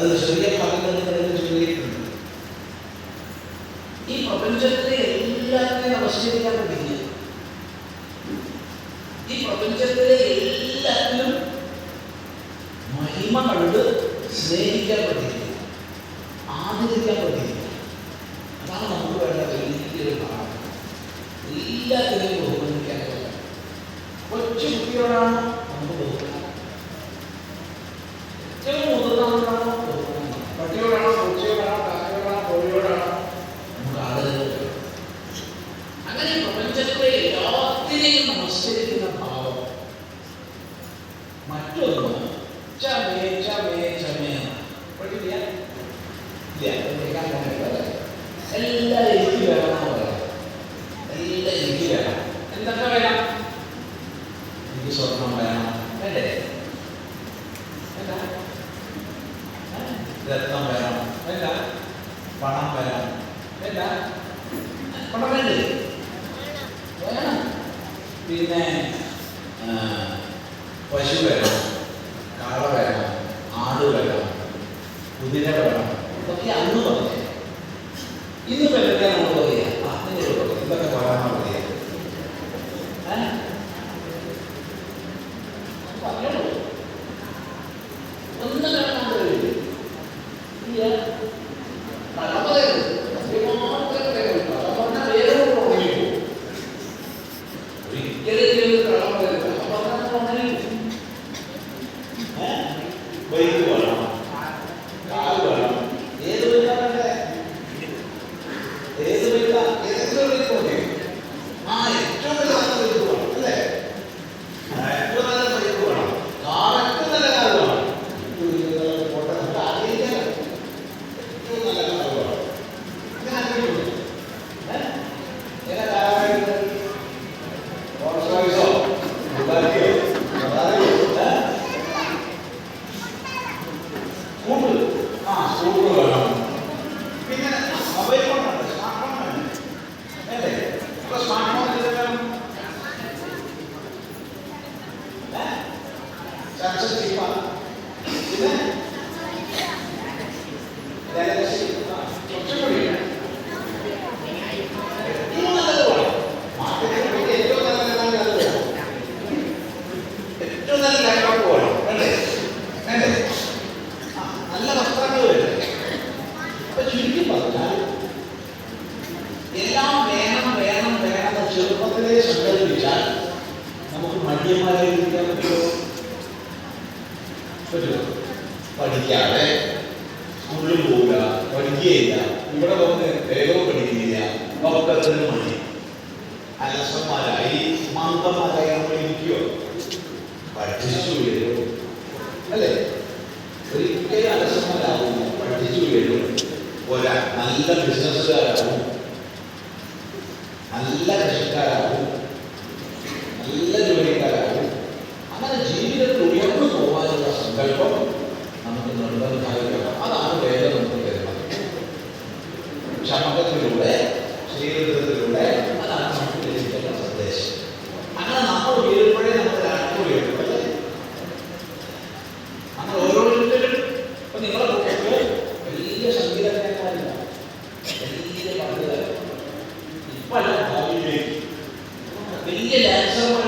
അത് ചെറിയ ഭാഗങ്ങളിൽ ചൊല്ലിയിട്ടുണ്ട്. ഈ പ്രപഞ്ചത്തിലെ എല്ലാത്തിനെയും നമസ്കരിക്കാൻ പറ്റില്ല. ഈ പ്രപഞ്ചത്തിലെ എല്ലാത്തിനും മഹിമ കണ്ട് സ്നേഹിക്കാൻ പറ്റില്ല, ആദരിക്കാൻ പറ്റില്ല. അതാണ് നമുക്ക് വേണ്ട വലിയൊരു ഭാഗം. എല്ലാത്തിനെയും ബഹുമാനിക്കാൻ പറ്റില്ല. കൊച്ചു കുട്ടിയോടാണ് നമുക്ക് ബഹുമാനം, ഏറ്റവും മുതിർന്നവരോടാണോ ബഹുമാനം, പട്ടിയോടാണോ പൂച്ചയോടാണോ കാക്കയോടാണോ കോഴിയോടാണോ നമുക്ക് ആദരവ്. അങ്ങനെ പ്രപഞ്ചത്തിലെ എല്ലാത്തിനെയും നമസ്കരിക്കുന്ന ഭാവം. മറ്റൊന്ന് ചമേ ചമേ ചമേ പഠിക്കില്ല, എല്ലാം എനിക്ക് വേണമെന്നാണ് പറയാം. എല്ലാം എനിക്ക് വേണം. എന്തൊക്കെ വേണം? എനിക്ക് സ്വർണം വേണം, വേണ്ടേ? രത്നം വേണം, വേണ്ട? പണം വേണം, വേണ്ട? പണം വേണ്ടേ? വേണം. പിന്നെ പശു വേണം, കാള വേണം, ആട് വേണം, കുതിര വേണം. ഇതൊക്കെ അന്ന് പറഞ്ഞേ. ഇന്ന് എന്തൊക്കെയാണ് നമ്മൾ പറയുക? ഇതൊക്കെ പറയാനാണ് പറയുക. പറഞ്ഞോളൂ. ഒന്നും കാണാൻ കഴിയില്ല. എല്ലാം വേണം വേണം വേണം ചെറുപ്പത്തിലെ സങ്കല്പിച്ചാൽ നമുക്ക് മടിയന്മാരെ ഇരിക്കാൻ പറ്റുമോ? പഠിക്കാതെ സ്കൂളിൽ പോവുക, പഠിക്കുകയില്ല, ഇവിടെ വന്ന് വേഗം പഠിക്കുന്നില്ല, ഒക്കത്തിന് മടി, അലസന്മാരായി മന്ദന്മാരായി നമ്മൾ ഇരിക്കുകയോ? പഠിച്ചു വരും അല്ലേ? ഒരിക്കലും അലസന്മാരാകുന്നു. പഠിച്ചു വരും, ഒരാ നല്ല ബിസിനസ്സുകാരാകും, നല്ല കൃഷിക്കാരാകും, നല്ല ജോലിക്കാരാകും. അങ്ങനെ ജീവിതത്തിൽ ഉയർന്നു പോകാനുള്ള സങ്കല്പം നമുക്ക് നിർബന്ധമായിരിക്കണം. അതാണ് വേദം നമുക്ക് തരുന്നത്. ക്ഷമത്തിലൂടെ, ശ്രീകൃതത്തിലൂടെ അതാണ് നമുക്ക് ലഭിക്കുന്ന സന്ദേശം. അങ്ങനെ നമ്മൾ ഉയരുമ്പോഴേ നമുക്ക് രാഷ്ട്രീയം ഉയർത്തുമല്ലേ? അങ്ങനെ ഓരോരുത്തരും ഇപ്പൊ നിങ്ങളെ കുട്ടികൾക്ക് വലിയ സംഗീതജ്ഞന്മാരില്ല, വലിയ പണ്ഡിതർ, ഇപ്പല്ല ഭാവിയിലേക്ക് വലിയ ഡാൻസർമാർ